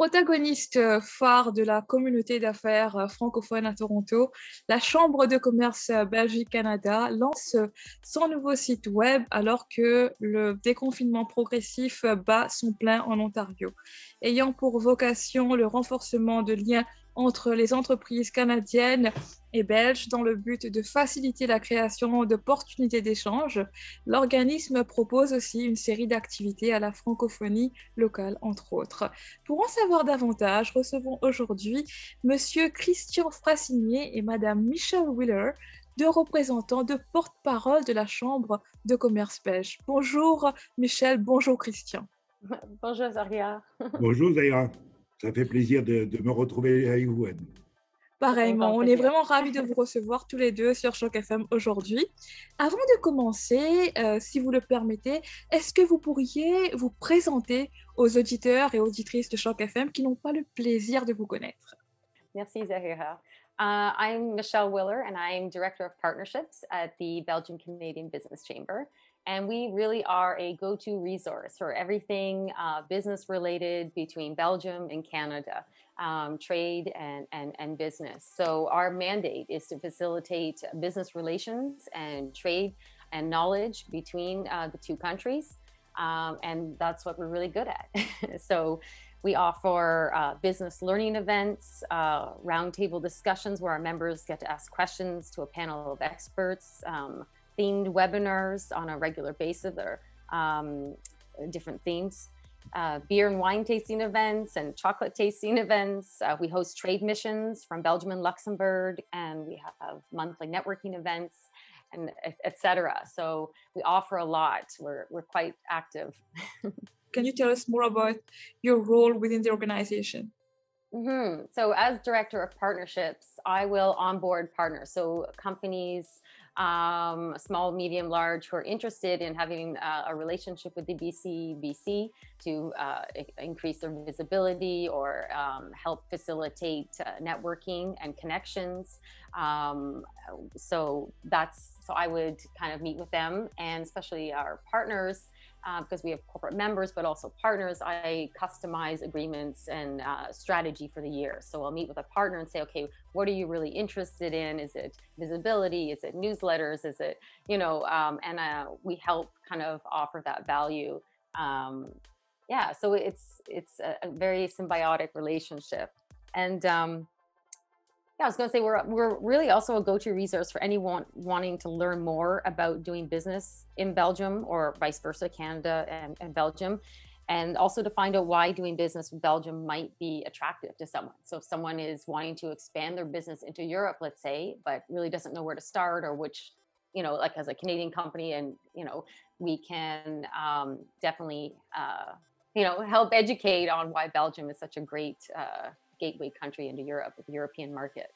Protagoniste phare de la communauté d'affaires francophone à Toronto, la Chambre de commerce Belgique-Canada lance son nouveau site web alors que le déconfinement progressif bat son plein en Ontario. Ayant pour vocation le renforcement de liens entre les entreprises canadiennes et belges dans le but de faciliter la création d'opportunités d'échange, l'organisme propose aussi une série d'activités à la francophonie locale, entre autres. Pour en savoir davantage, recevons aujourd'hui Monsieur Christian Frassinier et Madame Michelle Wheeler, deux représentants de porte-parole de la Chambre de commerce belge. Bonjour Michelle, bonjour Christian. Bonjour Zaria. Bonjour Zaira, ça fait plaisir de me retrouver avec vous, Anne. Un Pareillement, grand on est plaisir. vraiment ravis de vous recevoir tous les deux sur Choc FM aujourd'hui. Avant de commencer, si vous le permettez, est-ce que vous pourriez vous présenter aux auditeurs et auditrices de Choc FM qui n'ont pas le plaisir de vous connaître? Merci Zahira. I'm Michelle Willer and I'm Director of Partnerships at the Belgian Canadian Business Chamber. And we really are a go-to resource for everything business related between Belgium and Canada, trade and business. So our mandate is to facilitate business relations and trade and knowledge between the two countries. And that's what we're really good at. So we offer business learning events, roundtable discussions where our members get to ask questions to a panel of experts, themed webinars on a regular basis or different themes, beer and wine tasting events and chocolate tasting events. We host trade missions from Belgium and Luxembourg, and we have monthly networking events, and et cetera. So we offer a lot. We're quite active. Can you tell us more about your role within the organization? So as director of partnerships, I will onboard partners. So companies, small, medium, large, who are interested in having a relationship with the BC to increase their visibility or help facilitate networking and connections. So I would kind of meet with them, and especially our partners, because we have corporate members, but also partners. I customize agreements and strategy for the year. So I'll meet with a partner and say, okay, what are you really interested in? Is it visibility? Is it newsletters? Is it, and we help kind of offer that value. So it's a very symbiotic relationship. And I was going to say we're really also a go-to resource for anyone wanting to learn more about doing business in Belgium or vice versa, Canada and Belgium, and also to find out why doing business with Belgium might be attractive to someone. So if someone is wanting to expand their business into Europe, let's say, but really doesn't know where to start or which, like as a Canadian company, and we can definitely help educate on why Belgium is such a great gateway country into Europe, the European market.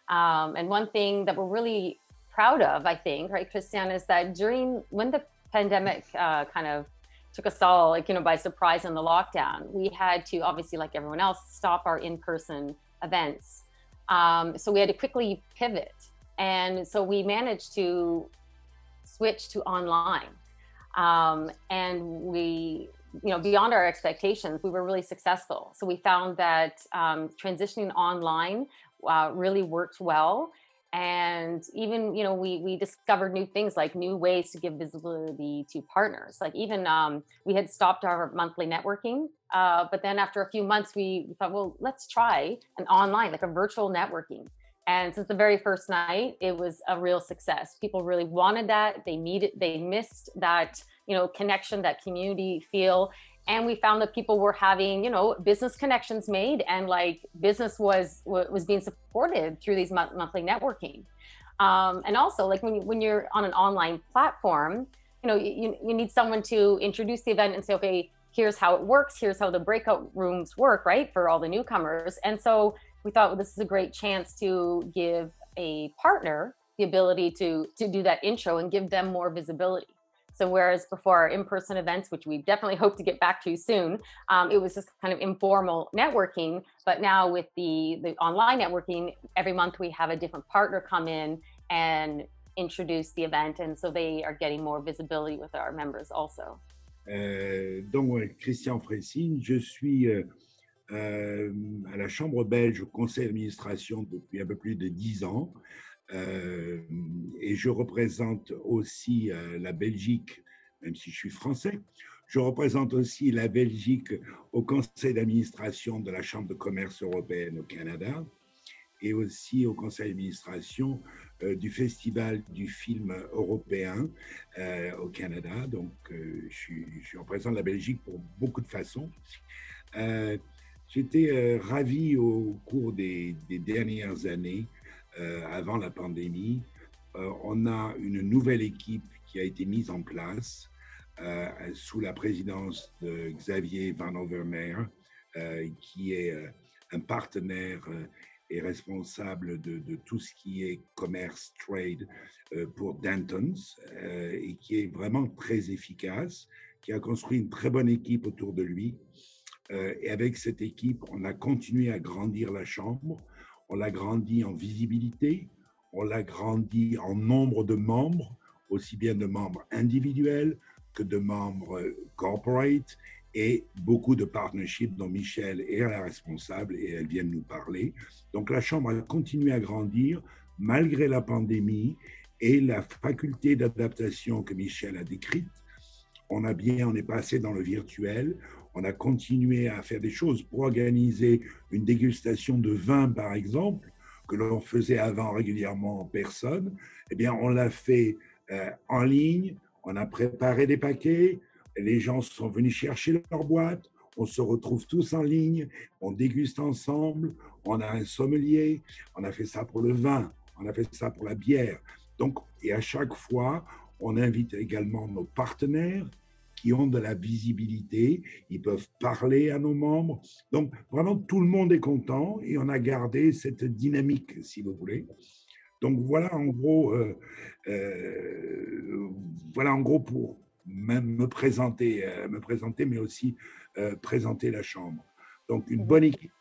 And one thing that we're really proud of, I think, right, Christian, is that when the pandemic kind of took us all, by surprise in the lockdown, we had to, obviously, like everyone else, stop our in-person events. So we had to quickly pivot. And so we managed to switch to online. And we, beyond our expectations, we were really successful. So we found that transitioning online really worked well. And even, we discovered new things, like new ways to give visibility to partners. Like even we had stopped our monthly networking, but then after a few months, we thought, well, let's try an online, like a virtual networking. And since the very first night, it was a real success. People really wanted that. They missed that, connection, that community feel. And we found that people were having, business connections made, and like business was being supported through these monthly networking. And also, like when you're on an online platform, you need someone to introduce the event and say, okay, here's how it works. Here's how the breakout rooms work, right, for all the newcomers. And so we thought, well, this is a great chance to give a partner the ability to do that intro and give them more visibility. So whereas before our in-person events, which we definitely hope to get back to soon, it was just kind of informal networking. But now with the online networking, every month we have a different partner come in and introduce the event. And so they are getting more visibility with our members also. Donc, Christian Fressine, je suis à la Chambre belge au conseil d'administration depuis un peu plus de 10 ans. Et je représente aussi la Belgique, même si je suis français. Je représente aussi la Belgique au conseil d'administration de la Chambre de commerce européenne au Canada et aussi au conseil d'administration du Festival du film européen au Canada. Donc, je représente la Belgique pour beaucoup de façons. J'étais ravi au cours des dernières années, avant la pandémie. On a une nouvelle équipe qui a été mise en place sous la présidence de Xavier Van Overmeer, qui est un partenaire et responsable de tout ce qui est commerce, trade pour Dantons, et qui est vraiment très efficace, qui a construit une très bonne équipe autour de lui. Et avec cette équipe, on a continué à grandir la Chambre, on l'a grandi en visibilité, on l'a grandi en nombre de membres, aussi bien de membres individuels que de membres corporate, et beaucoup de partnerships dont Michel est la responsable et elle vient de nous parler. Donc la Chambre a continué à grandir malgré la pandémie et la faculté d'adaptation que Michel a décrite. On est passé dans le virtuel, on a continué à faire des choses pour organiser une dégustation de vin, par exemple, que l'on faisait avant régulièrement en personne. Eh bien, on l'a fait en ligne, on a préparé des paquets, les gens sont venus chercher leur boîte, on se retrouve tous en ligne, on déguste ensemble, on a un sommelier, on a fait ça pour le vin, on a fait ça pour la bière. Donc, et à chaque fois, on invite également nos partenaires qui ont de la visibilité, ils peuvent parler à nos membres. Donc, vraiment, tout le monde est content et on a gardé cette dynamique, si vous voulez. Donc, voilà en gros pour même me présenter, mais aussi présenter la Chambre. Donc, une bonne équipe,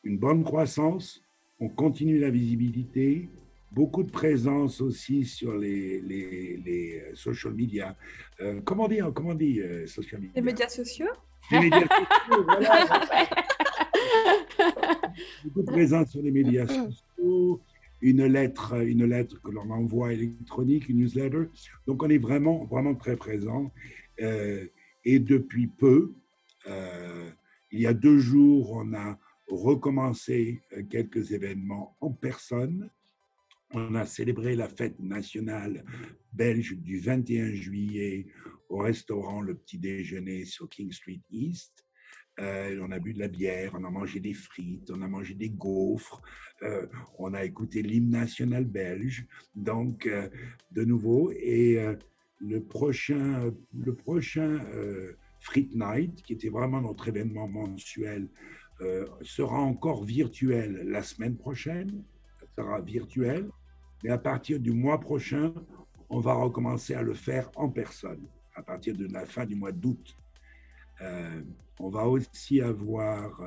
une bonne croissance, on continue la visibilité, beaucoup de présence aussi sur les social media. Comment on dit social media? Les médias sociaux? Les médias sociaux, voilà. Beaucoup de présence sur les médias sociaux, une lettre que l'on envoie électronique, une newsletter. Donc, on est vraiment, vraiment très présent. Et depuis peu, il y a 2 jours, on a recommencé quelques événements en personne. On a célébré la fête nationale belge du 21 juillet au restaurant Le Petit Déjeuner sur King Street East. On a bu de la bière, on a mangé des frites, on a mangé des gaufres, on a écouté l'hymne national belge, donc de nouveau. Et le prochain Frites Night, qui était vraiment notre événement mensuel, sera encore virtuel la semaine prochaine, ça sera virtuel, mais à partir du mois prochain, on va recommencer à le faire en personne, à partir de la fin du mois d'août. On va aussi avoir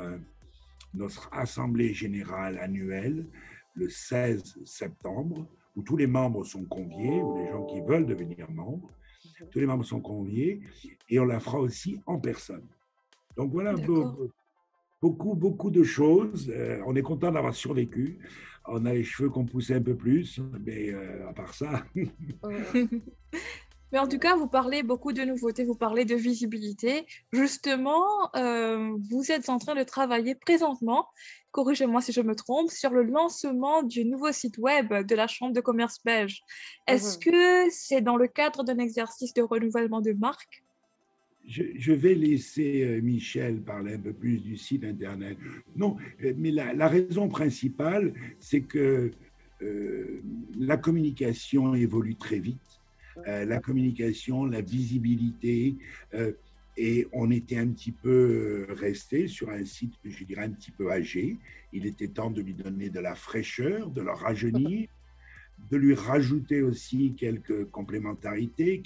notre assemblée générale annuelle le 16 septembre, où tous les membres sont conviés, ou les gens qui veulent devenir membres, tous les membres sont conviés, et on la fera aussi en personne. Donc voilà, beaucoup de choses. On est content d'avoir survécu. On a les cheveux qu'on poussait un peu plus, mais à part ça... Mais en tout cas, vous parlez beaucoup de nouveautés, vous parlez de visibilité. Justement, vous êtes en train de travailler présentement, corrigez-moi si je me trompe, sur le lancement du nouveau site web de la Chambre de commerce belge. Est-ce que c'est dans le cadre d'un exercice de renouvellement de marque? Je vais laisser Michel parler un peu plus du site Internet. Non, mais la raison principale, c'est que la communication évolue très vite. La communication, la visibilité, et on était un petit peu resté sur un site, je dirais, un petit peu âgé. Il était temps de lui donner de la fraîcheur, de le rajeunir, de lui rajouter aussi quelques complémentarités,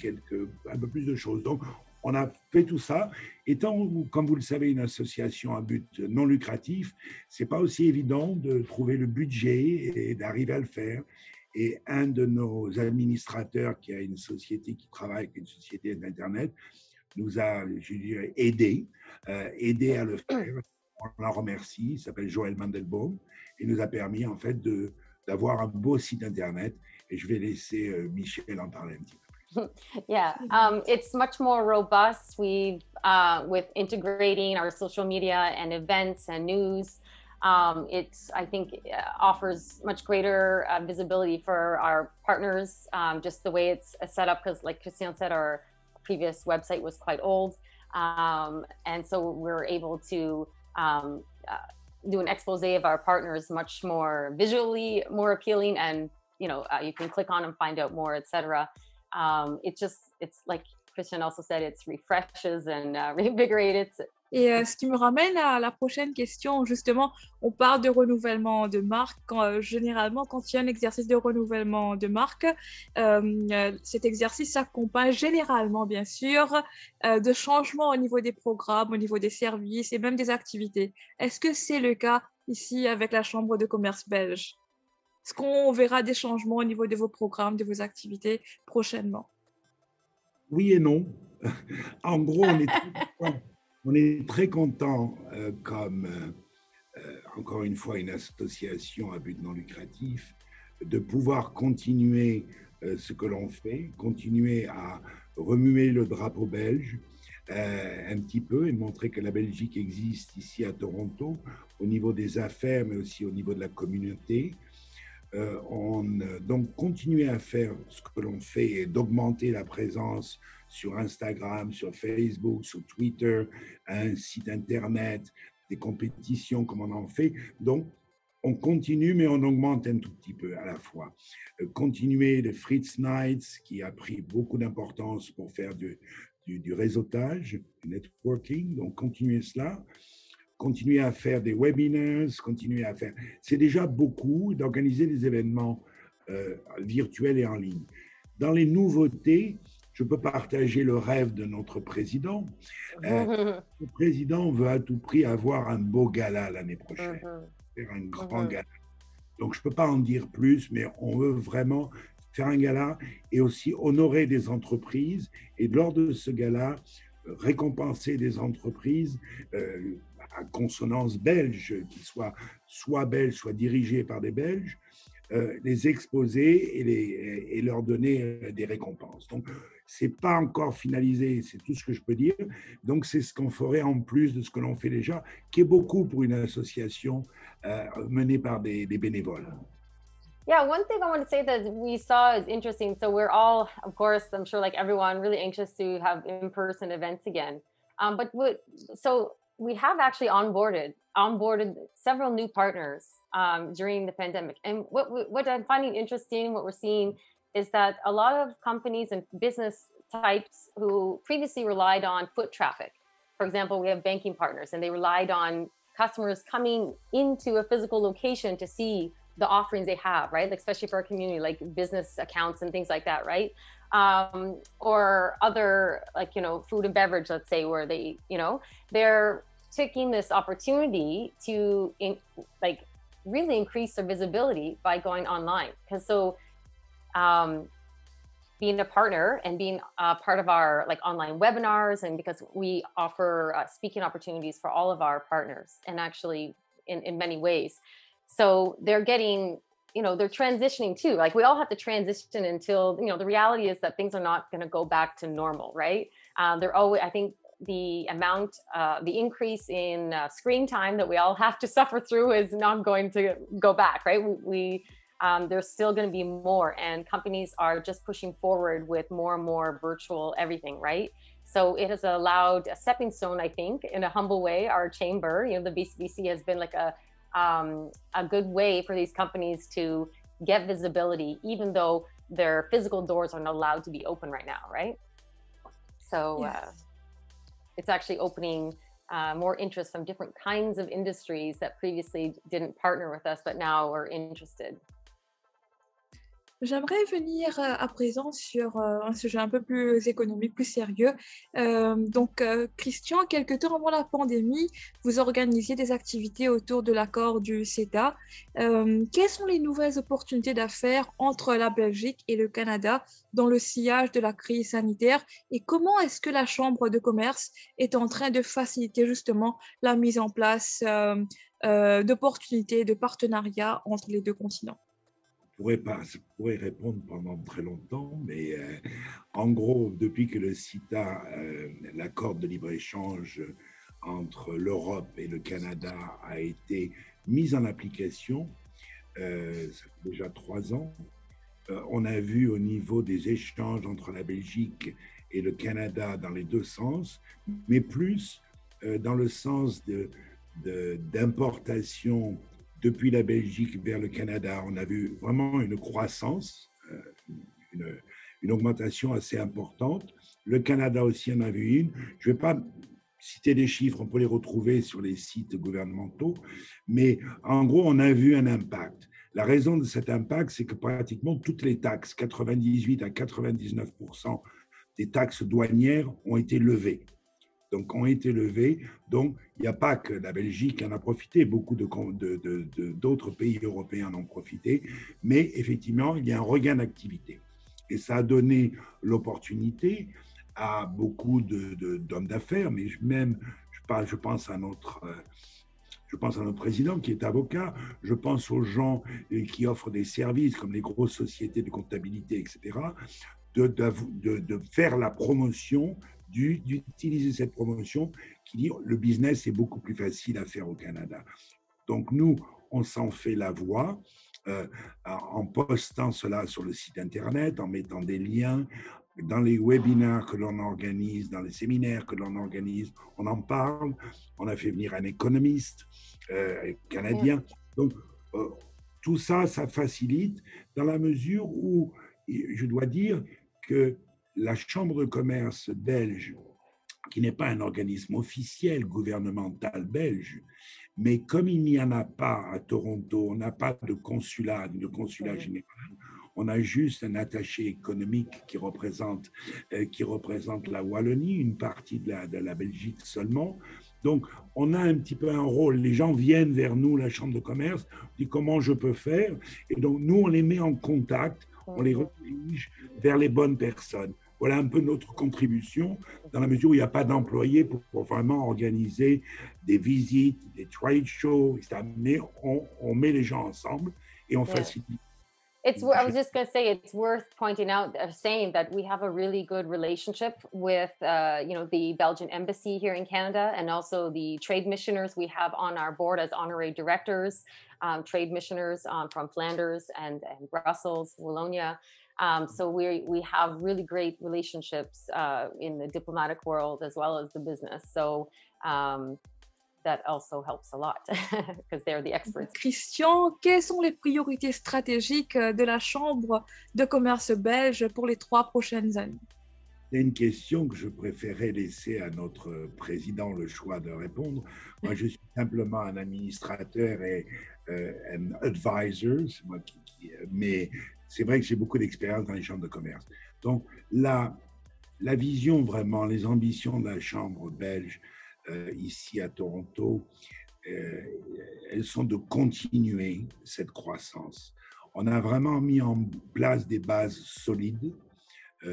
un peu plus de choses. Donc, on a fait tout ça. Étant, comme vous le savez, une association à but non lucratif, c'est pas aussi évident de trouver le budget et d'arriver à le faire. Et un de nos administrateurs, qui a une société qui travaille avec une société d'Internet, nous a, je dirais, aidé à le faire. on l'en remercie, il s'appelle Joël Mandelbaum. Il nous a permis en fait d'avoir un beau site internet et je vais laisser Michel en parler un petit peu. Yeah, it's much more robust. We've with integrating our social media and events and news. I think, offers much greater visibility for our partners. Just the way it's set up, because, like Christian said, our previous website was quite old, and so we're able to do an expose of our partners much more visually more appealing, and you can click on and find out more, etc. It's like Christian also said, it refreshes and reinvigorates. Et ce qui me ramène à la prochaine question, justement, on parle de renouvellement de marque. Généralement, quand il y a un exercice de renouvellement de marque, cet exercice s'accompagne généralement, bien sûr, de changements au niveau des programmes, au niveau des services et même des activités. Est-ce que c'est le cas ici avec la Chambre de commerce belge? Est-ce qu'on verra des changements au niveau de vos programmes, de vos activités prochainement? Oui et non. En gros, on est très content, comme encore une fois une association à but non lucratif, de pouvoir continuer ce que l'on fait, continuer à remuer le drapeau belge un petit peu et montrer que la Belgique existe ici à Toronto, au niveau des affaires, mais aussi au niveau de la communauté. Donc continuer à faire ce que l'on fait et d'augmenter la présence sur Instagram, sur Facebook, sur Twitter, un site internet, des compétitions comme on en fait. Donc on continue, mais on augmente un tout petit peu à la fois. Continuer le Fritz Nights, qui a pris beaucoup d'importance pour faire du réseautage, du networking. Donc continuer cela. Continuer à faire des webinars, continuer à faire... C'est déjà beaucoup d'organiser des événements virtuels et en ligne. Dans les nouveautés, je peux partager le rêve de notre président. Le président veut à tout prix avoir un beau gala l'année prochaine, faire un grand gala. Donc, je ne peux pas en dire plus, mais on veut vraiment faire un gala et aussi honorer des entreprises. Et lors de ce gala, récompenser des entreprises à consonance belge, qui soient soit belges, soit dirigées par des Belges, les exposer et leur donner des récompenses. Donc, ce n'est pas encore finalisé, c'est tout ce que je peux dire. Donc, c'est ce qu'on ferait en plus de ce que l'on fait déjà, qui est beaucoup pour une association menée par des bénévoles. Yeah, one thing I want to say that we saw is interesting. So we're all, of course, I'm sure like everyone, really anxious to have in-person events again. So we have actually onboarded several new partners during the pandemic. And what I'm finding interesting, what we're seeing is that a lot of companies and business types who previously relied on foot traffic, for example, we have banking partners and they relied on customers coming into a physical location to see the offerings they have, right? Like, especially for our community, like business accounts and things like that, right? Or other, like, food and beverage, let's say, where they, they're taking this opportunity to really increase their visibility by going online. Because being a partner and being part of our online webinars, and because we offer speaking opportunities for all of our partners, and actually in many ways. So they're getting, they're transitioning too. Like, we all have to transition until, the reality is that things are not going to go back to normal, right? They're always, I think the increase in screen time that we all have to suffer through is not going to go back, right? There's still going to be more, and companies are just pushing forward with more and more virtual everything, right? So it has allowed a stepping stone, I think, in a humble way. Our chamber, the BCBC, has been like a good way for these companies to get visibility, even though their physical doors are not allowed to be open right now, right? So yes. It's actually opening more interest from different kinds of industries that previously didn't partner with us, but now are interested. J'aimerais venir à présent sur un sujet un peu plus économique, plus sérieux. Christian, quelque temps avant la pandémie, vous organisiez des activités autour de l'accord du CETA. Quelles sont les nouvelles opportunités d'affaires entre la Belgique et le Canada dans le sillage de la crise sanitaire et comment est-ce que la Chambre de commerce est en train de faciliter justement la mise en place d'opportunités, de partenariats entre les deux continents? Je pourrais répondre pendant très longtemps, mais en gros, depuis que le CETA, l'accord de libre-échange entre l'Europe et le Canada, a été mis en application, ça fait déjà 3 ans, on a vu au niveau des échanges entre la Belgique et le Canada dans les deux sens, mais plus dans le sens d'importation depuis la Belgique vers le Canada. On a vu vraiment une croissance, une augmentation assez importante. Le Canada aussi en a vu une. Je ne vais pas citer des chiffres, on peut les retrouver sur les sites gouvernementaux, mais en gros, on a vu un impact. La raison de cet impact, c'est que pratiquement toutes les taxes, 98 à 99% des taxes douanières ont été levées. Donc, il n'y a pas que la Belgique en a profité, beaucoup d'autres pays européens en ont profité, mais effectivement, il y a un regain d'activité. Et ça a donné l'opportunité à beaucoup d'hommes d'affaires, mais je pense à notre président qui est avocat, je pense aux gens qui offrent des services comme les grosses sociétés de comptabilité, etc., de faire la promotion, d'utiliser cette promotion qui dit le business est beaucoup plus facile à faire au Canada. Donc nous, on s'en fait la voix en postant cela sur le site Internet, en mettant des liens, dans les webinaires que l'on organise, dans les séminaires que l'on organise, on en parle. On a fait venir un économiste canadien. Donc tout ça, ça facilite dans la mesure où je dois dire que la Chambre de commerce belge, qui n'est pas un organisme officiel gouvernemental belge, mais comme il n'y en a pas à Toronto, on n'a pas de consulat général, on a juste un attaché économique qui représente la Wallonie, une partie de la Belgique seulement. Donc, on a un petit peu un rôle. Les gens viennent vers nous, la Chambre de commerce, disent comment je peux faire. Et donc, nous, on les met en contact, on les redirige vers les bonnes personnes. Voilà un peu notre contribution dans la mesure où il n'y a pas d'employés pour vraiment organiser des visites, des trade shows, etc. Mais on met les gens ensemble et on facilite. I was just going to say, it's worth pointing out, saying that we have a really good relationship with, the Belgian embassy here in Canada, and also the trade missioners we have on our board as honorary directors, trade missioners from Flanders and Brussels, Wallonia. So we have really great relationships in the diplomatic world as well as the business. So that also helps a lot because they're the experts. Christian, quelles sont les priorités stratégiques de la Chambre de commerce belge pour les 3 prochaines années? C'est une question que je préférais laisser à notre président le choix de répondre. Moi, je suis simplement un administrateur et un advisor, mais c'est vrai que j'ai beaucoup d'expérience dans les chambres de commerce. Donc, la vision vraiment, les ambitions de la Chambre belge ici à Toronto, elles sont de continuer cette croissance. On a vraiment mis en place des bases solides,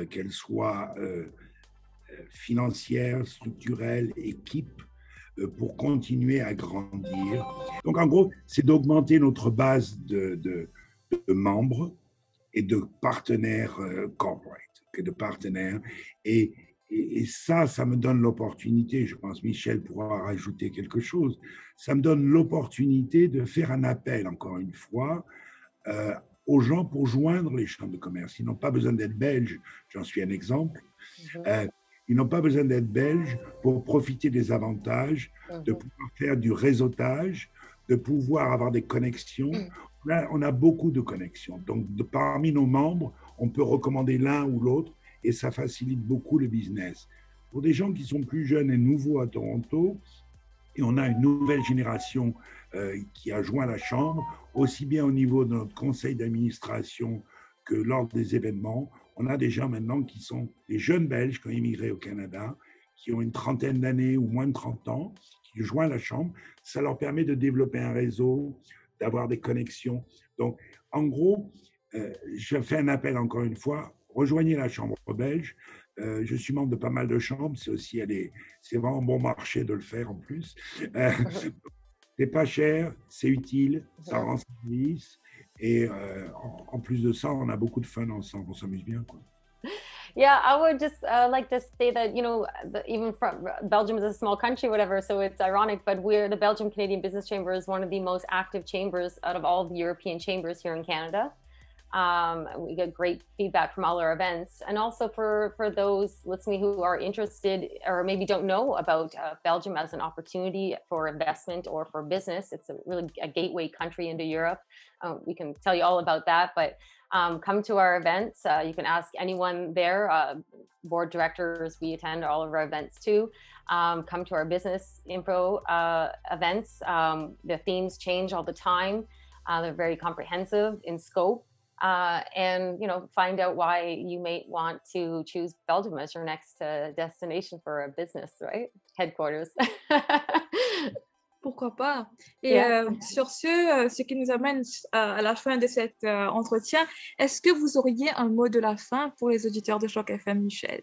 qu'elles soient financières, structurelles, équipes, pour continuer à grandir. Donc, en gros, c'est d'augmenter notre base de membres et de partenaires corporate, et de partenaires. Et ça me donne l'opportunité, je pense Michel pourra rajouter quelque chose, ça me donne l'opportunité de faire un appel, encore une fois, aux gens pour joindre les chambres de commerce. Ils n'ont pas besoin d'être belges, j'en suis un exemple. Ils n'ont pas besoin d'être belges pour profiter des avantages, de pouvoir faire du réseautage, de pouvoir avoir des connexions. On a beaucoup de connexions. Donc, parmi nos membres, on peut recommander l'un ou l'autre et ça facilite beaucoup le business. Pour des gens qui sont plus jeunes et nouveaux à Toronto, et on a une nouvelle génération qui a joint la Chambre, aussi bien au niveau de notre conseil d'administration que lors des événements, on a des gens maintenant qui sont des jeunes Belges qui ont immigré au Canada, qui ont une trentaine d'années ou moins de 30 ans, qui joignent la Chambre. Ça leur permet de développer un réseau, d'avoir des connexions. Donc, en gros, je fais un appel encore une fois, rejoignez la Chambre belge. Je suis membre de pas mal de chambres, c'est vraiment bon marché de le faire en plus. C'est pas cher, c'est utile, ça rend service. Et en plus de ça, on a beaucoup de fun ensemble, on s'amuse bien, quoi. Yeah, I would just like to say that, you know, even from Belgium is a small country, whatever, so it's ironic, but the Belgium Canadian Business Chamber is one of the most active chambers out of all the European chambers here in Canada. We get great feedback from all our events. And also for those listening who are interested or maybe don't know about Belgium as an opportunity for investment or for business, it's really a gateway country into Europe. We can tell you all about that, but come to our events. You can ask anyone there, board directors, we attend all of our events too. Come to our business info events. The themes change all the time. They're very comprehensive in scope. And, you know, find out why you may want to choose Belgium as your next destination for a business, right? Headquarters. Pourquoi pas? Et sur ce qui nous amène à la fin de cet entretien, est-ce que vous auriez un mot de la fin pour les auditeurs de Choc FM, Michel?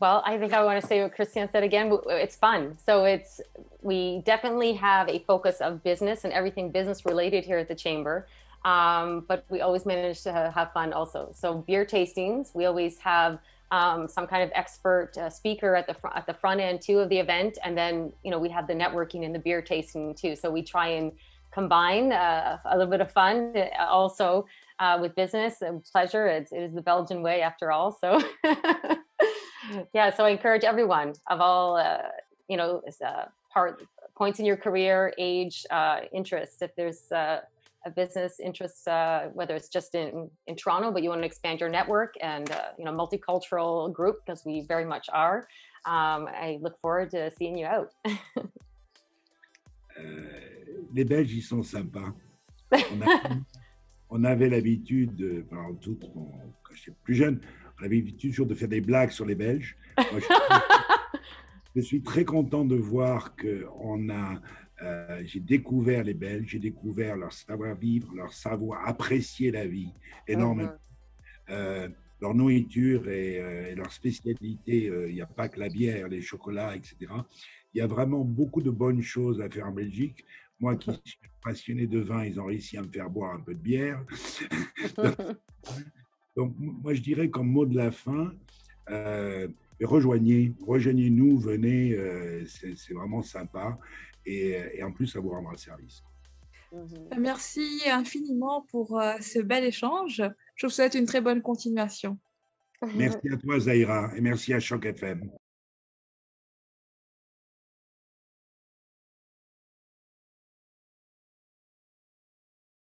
Well, I think I want to say what Christian said again. It's fun. So we definitely have a focus of business and everything business related here at the Chamber. But we always manage to have fun also. So beer tastings, we always have some kind of expert speaker at the front end too of the event, and then we have the networking and the beer tasting too. So we try and combine a little bit of fun also with business and pleasure. It is the Belgian way after all. So yeah, so I encourage everyone of all points in your career, age, interest. If there's a business interest, whether it's just in Toronto, but you want to expand your network and multicultural group, because we very much are. I look forward to seeing you out. Les Belges, ils sont sympas. On avait l'habitude, quand j'étais plus jeune, on avait l'habitude toujours de faire des blagues sur les Belges. Moi, je suis très content de voir que j'ai découvert les Belges, j'ai découvert leur savoir-vivre, leur savoir apprécier la vie énormément. Leur nourriture et leur spécialité, il n'y a pas que la bière, les chocolats, etc. Il y a vraiment beaucoup de bonnes choses à faire en Belgique. Moi qui suis passionné de vin, ils ont réussi à me faire boire un peu de bière. Donc moi je dirais comme mot de la fin, rejoignez-nous, venez, c'est vraiment sympa. Et en plus, ça vous rendra service. Merci infiniment pour ce bel échange. Je vous souhaite une très bonne continuation. Merci à toi, Zahira, et merci à Choc FM.